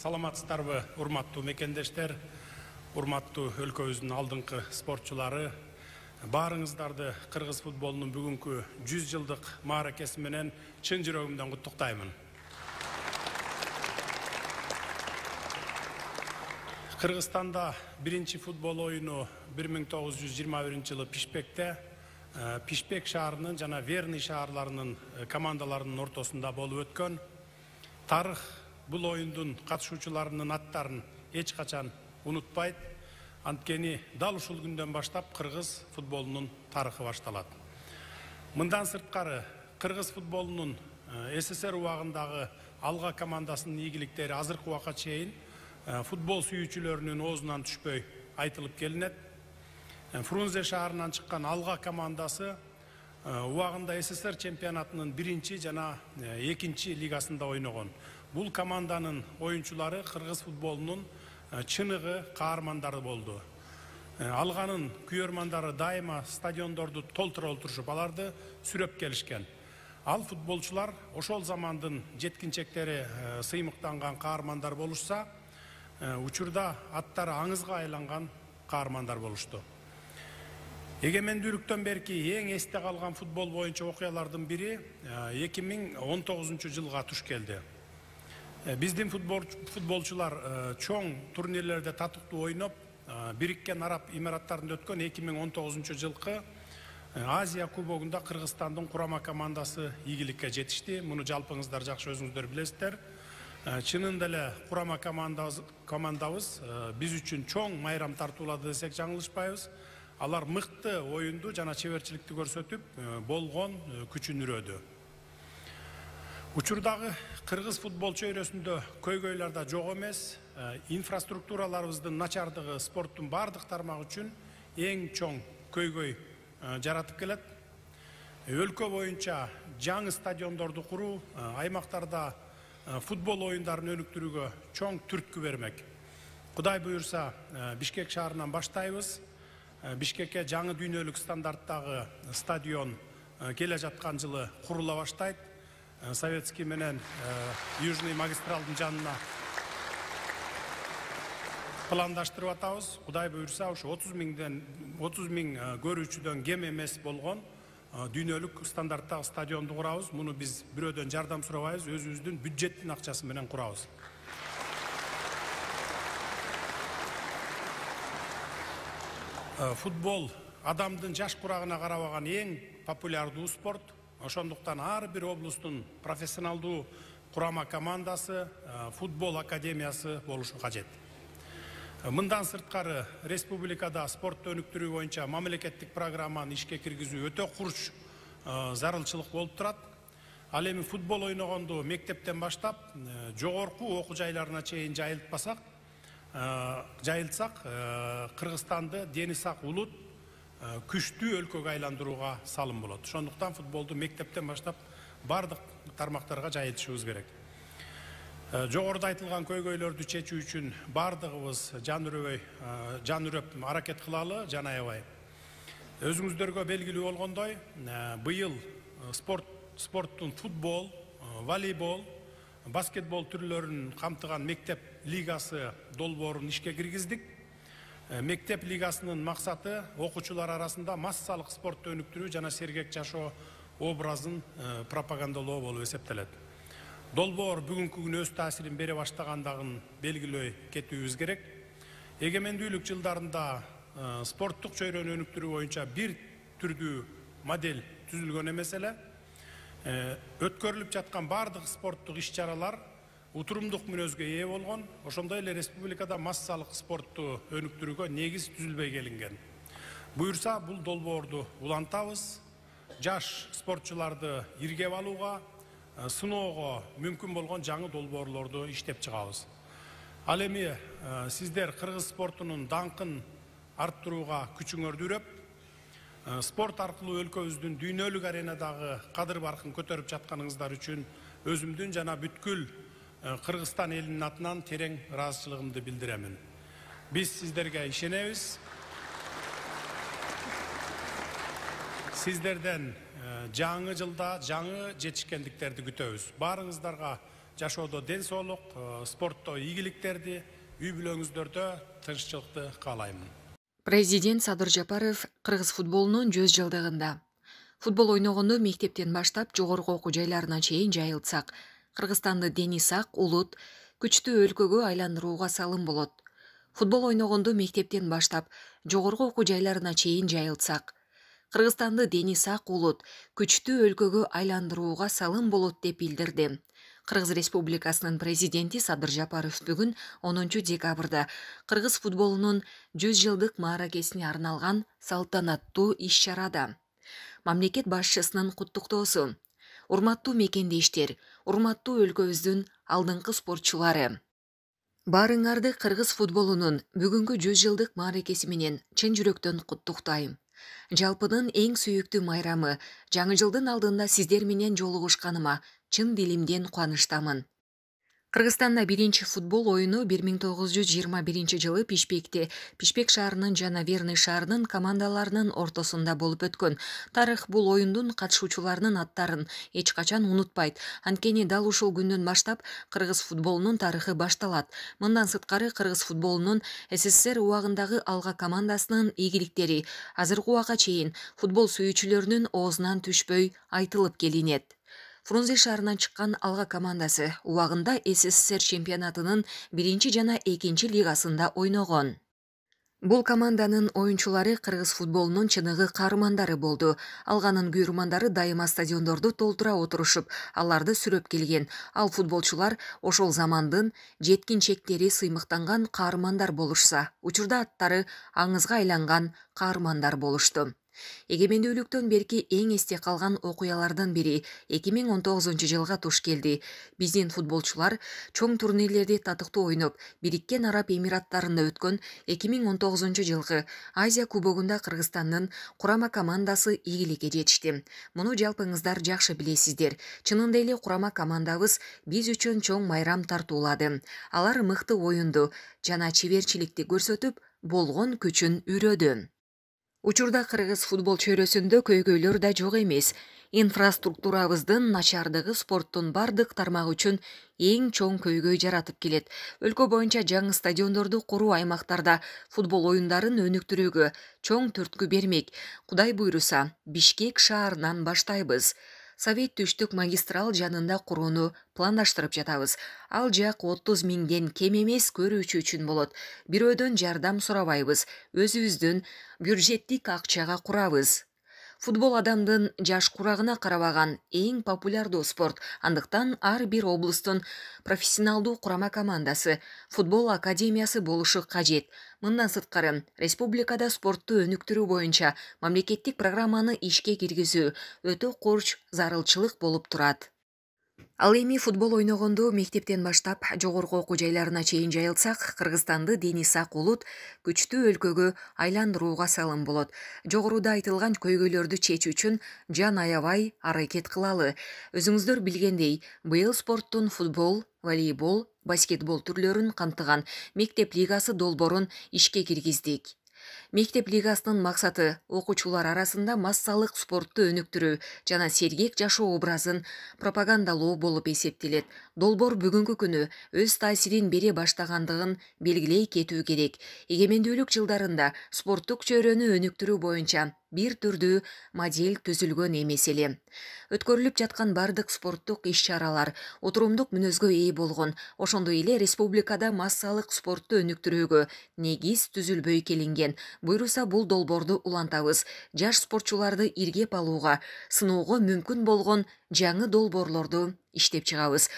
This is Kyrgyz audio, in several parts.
Саламатсыздарбы, урматтуу мекендештер, урматтуу өлкөбүздүн алдыңкы спортчулары. Баарыңыздарды кыргыз футболунун бүгүнкү 100 жылдык мааракеси менен чын жүрөгүмдөн куттуктаймын. Кыргызстанда биринчи футбол оюну 1921 жылы Пишпекте, Пишпек шаарынын жана Верный шаарларынын командаларынын ортосунда болуп өткөн. Тарых бул оюндун катышуучуларынын аттарын эч качан унутпайт. Анткени дал ушул күндөн баштап кыргыз футболунун тарыхы башталат. Мындан сырткары кыргыз футболунун СССР убагындагы алга командасынын ийгиликтери азыркы убакка чейин футбол сүйүүчүлөрүнүн оозунан түшпөй айтылып келинет. Фрунзе шаарынан чыккан алга командасы убагында СССР чемпионатынын биринчи жана экинчи лигасында ойногон. Бул команданын оюнчулары кыргыз футболунун чыныгы каармандары болду. Алганын күйөрмандары дайыма стадиондорду толтура олтурушуп, аларды сүрөп келишкен. Ал футболчулар ошол замандын жеткинчектери сыймыктанган каармандар болушса, учурда аттары аңызга айланган каармандар болушту. Эгемендүүлүктөн берки эң эсте калган футбол боюнча окуялардын бири 2019 жылга туш келди. Биздин футболчулар чоң турнирлерде татыктуу ойноп, Бириккен Араб Эмираттарында өткөн 2019 жылкы Азия кубогунда Кыргызстандын курама командасы ийгиликке жетишти. Муну жалпыңыздар жакшы өзүңүздөр билесиздер. Чынында эле курама командабыз биз үчүн чоң майрам тартуулады десек жаңылышпайбыз. Алар мыкты оюнду жана чеберчиликти көрсөтүп, болгон күчүн үрөдү. Учурдагы кыргыз футбол чөйрөсүндө көйгөйлөр жок эмес. Инфраструктураларыбыздын начардыгы спорттун бардык тармагы үчүн эң чоң көйгөй жаратып келет. Өлкө боюнча жаңы стадиондорду куруу, аймактарда футбол оюндарын өнүктүрүүгө чоң түрткү бермек. Кудай буюрса, Бишкек шаарынан баштайбыз. Бишкекке жаңы дүйнөлүк стандарттагы стадион келе жаткан жылы курула баштайт. Советский менен Южный магистралдын жанына пландаштырып атабыз. Кудай буюрса, ушу 30 миң көрүүчүдөн кем эмес болгон дүйнөлүк стандарттагы стадионду курабыз. Муну биз бирөөдөн жардам сурабайбыз, өзүбүздүн бюджеттин акчасы менен курабыз. Футбол адамдын жаш курагына карабаган эң популярдуу спорт. Ошондуктан ар бир облустун профессионалдуу курама командасы, футбол академиясы болушу кажет. Мындан сырткары республикада спортту өнүктүрүү боюнча мамлекеттик программаны ишке киргизүү өтө курч зарылчылык болуп турат. Ал эми футбол ойногонду мектептен баштап жогорку окуу жайларына чейин жайылтсак, Кыргызстанды дени сак улут күчтүү өлкөгө айландырууга салым болот. Ошондуктан футболду мектептен баштап бардык тармактарга жайылтышыбыз керек. Жогоруда айтылган көйгөйлөрдү чечүү үчүн бардыгыбыз жан үрөп аракет кылалы, жана аябай. Өзүңүздөргө белгилүү болгондой, быйыл спорттун футбол, волейбол, баскетбол түрлөрүн камтыган мектеп лигасы долбоорун ишке киргиздик. Мектеп лигасынын максаты окуучулар арасында массалык спортту өнүктүрүү жана сергек жашоо образын пропагандалоо болуп эсептелет. Долбоор бүгүнкү күнү өз таасирин бере баштагандыгын белгилөй кетүүбүз керек. Эгемендүүлүк жылдарында спорттук чөйрөнү өнүктүрүү боюнча бир түрдүү модель түзүлгөн эмес эле. Өткөрүлүп жаткан бардык спорттук иш-чаралар утурумдук мүнөзгө ээ болгон. Ошондой эле республикада массалык спортту өнүктүрүүгө негиз түзүлбөй келинген. Буюрса, бул долбоорду улантабыз, жаш спортчуларды иргеп алууга, сыноого мүмкүн болгон жаңы долбоорлорду иштеп чыгабыз. Ал эми сиздер кыргыз спортунун даңкын арттырууга күчүңөрдү үрөп, спорт аркылуу өлкөбүздүн дүйнөлүк аренадагы кадыр баркын көтөрүп жатканыңыздар үчүн өзүмдүн жана бүткүл Кыргызстан элинин атынан терең ыраазычылыгымды билдиремин. Биз сиздерге ишенебиз. Сиздерден жаңы жылда жаңы жетишкендиктерди күтөбүз. Баарыңыздарга жашоодо ден соолук, спортто ийгиликтерди, үй бүлөңүздөрдө тынччылыкты каалаймын. Президент Садыр Жапаров Кыргыз футболунун 100 жылдыгында. Футбол ойногонду мектептен баштап жогорку окуу жайларына чейин жайылтсак, Кыргызстанды дени сак, улут, күчтүү өлкөгө айландырууга салым болот. Футбол ойногонду мектептен баштап жогорку окуу жайларына чейин жайылтсак, Кыргызстанды дени сак, улут, күчтүү өлкөгө айландырууга салым болот деп билдирди. Кыргыз Республикасынын президенти Садыр Жапаров бүгүн 10 декабрда Кыргыз футболунун 100 жылдык мааракесине арналган салтанаттуу иш-чарада мамлекет башчысынын куттуктоосу. Урматтуу мекендештер, урматтуу өлкөбүздүн алдыңкы спортчулары. Баарыңарды Кыргыз футболунун бүгүнкү 100 жылдык мааракеси менен чын жүрөктөн куттуктайм. Жалпынын эң сүйүктүү майрамы жаңы жылдын алдында сиздер менен жолугушканыма чын дилимден кубанычтамын. Кыргызстанда биринчи футбол оюну 1921 жылы Пишпекте, Пишпек шаарынын жана Верный шаарынын командаларынын ортосунда болуп өткөн. Тарых бул оюндун катышуучуларынын аттарын эч качан унутпайт. Анткени дал ушул күндөн баштап кыргыз футболунун тарыхы башталат. Мындан сырткары кыргыз футболунун СССР убагындагы алга командасынын ийгиликтери азыркы убакка чейин футбол сүйүүчүлөрүнүн оозунан түшпөй айтылып келинет. Фрунзе шаарынан чыккан алга командасы убагында СССР чемпионатынын 1 жана 2 лигасында ойногон. Бул команданын оюнчулары кыргыз футболунун чыныгы каармандары болду. Алганын күйрмандары дайыма стадиондорду толтура отурушуп, аларды сүрөп келген. Ал футболчулар ошол замандын жеткинчектери сыймыктанган каармандар болушса, учурда аттары аңызга айланган каармандар болушту. Эгемендүүлүктөн берки эң эсте калган окуялардын бири 2019 жылга туш келди. Биздин футболчулар чоң турнирлерди татыктуу ойноп, Бириккен Араб Эмираттарында өткөн 2019 жылгы Азия кубогунда Кыргызстандын курама командасы ийгиликке жетишти. Муну жалпыңыздар жакшы билесиздер. Чынында эле курама командабыз биз үчүн чоң майрам тартуулады. Алар мыкты оюнду жана чеберчиликти көрсөтүп, болгон күчүн үйрөдү. Учурда кыргыз футбол чөйрөсүндө көйгөйлөр да жок эмес. Инфраструктурабыздын начардыгы спорттун бардык тармагы үчүн эң чоң көйгөй жаратып келет. Өлкө боюнча жаңы стадиондорду куруу аймактарда футбол оюндарын өнүктүрүүгө чоң түрткү бермек. Кудай буйруса, Бишкек шаарынан баштайбыз. Совет түштүк магистрал жанында курууну пландаштырып жатабыз. Ал жак 30 миңден кем эмес көрүүчү үчүн болот. Бирөөдөн жардам сурабайбыз. Өзүбүздүн бюджеттик акчага курабыз. Футбол адамдын жаш курагына карабаган эң популярдуу спорт. Андыктан ар бир облустун профессионалдуу курама командасы, футбол академиясы болушу кажет. Мындан сырткары, республикада спортту өнүктүрүү боюнча мамлекеттик программаны ишке киргизүү өтө корч зарылчылык болуп турат. Ал эми футбол ойногонду мектептен баштап жогорку окуу жайларына чейин жайылсак, Кыргызстанды дени сак, улут, күчтүү өлкөгө айландырууга салым болот. Жогоруда айтылган көйгөйлөрдү чечүү үчүн жан аябай аракет кылалы. Өзүңүздөр билгендей, быйыл спорттун футбол, волейбол, баскетбол түрлөрүн камтыган мектеп лигасы долбоорун ишке киргиздик. Мектеп лигасынын максаты окуучулар арасында массалык спортту өнүктүрүү жана сергек жашоо образын пропагандалоо болуп эсептелет. Долбоор бүгүнкү күнү өз таасирин бере баштагандыгын белгилей кетүү керек. Эгемендүүлүк жылдарында спорттук чөйрөнү өнүктүрүү боюнча бир түрдүү модель түзүлгөн эмес эле. Өткөрүлүп жаткан бардык спорттук иш-чаралар отурумдук мүнөзгө ээ болгон. Ошондой эле республикада массалык спортту өнүктүрүүгө негиз түзүлбөй келинген. Буйруса бул долбоорду улантабыз. Жаш спортчуларды иргеп алууга, сыноого мүмкүн болгон жаңы долбоорлорду иштеп чыгабыз.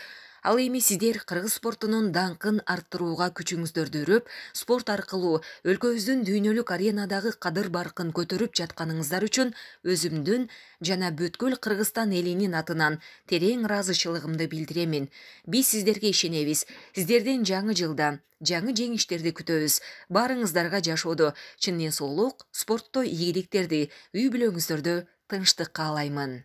Ал эми сиздер кыргыз спортунун даңкын арттырууга күчүңүздөрдү үрөп, спорт аркылуу өлкөбүздүн дүйнөлүк аренадагы кадыр баркын көтөрүп жатканыңыздар үчүн өзүмдүн жана бүткүл Кыргызстан элинин атынан терең ыраазычылыгымды билдиремин. Биз сиздерге ишенебиз. Сиздерден жаңы жылда жаңы жеңиштерди күтөбүз. Баарыңыздарга жашоодо чын ден соолук, спортто ийгиликтерди, үй бүлөңүздөрдө тынчтык каалаймын.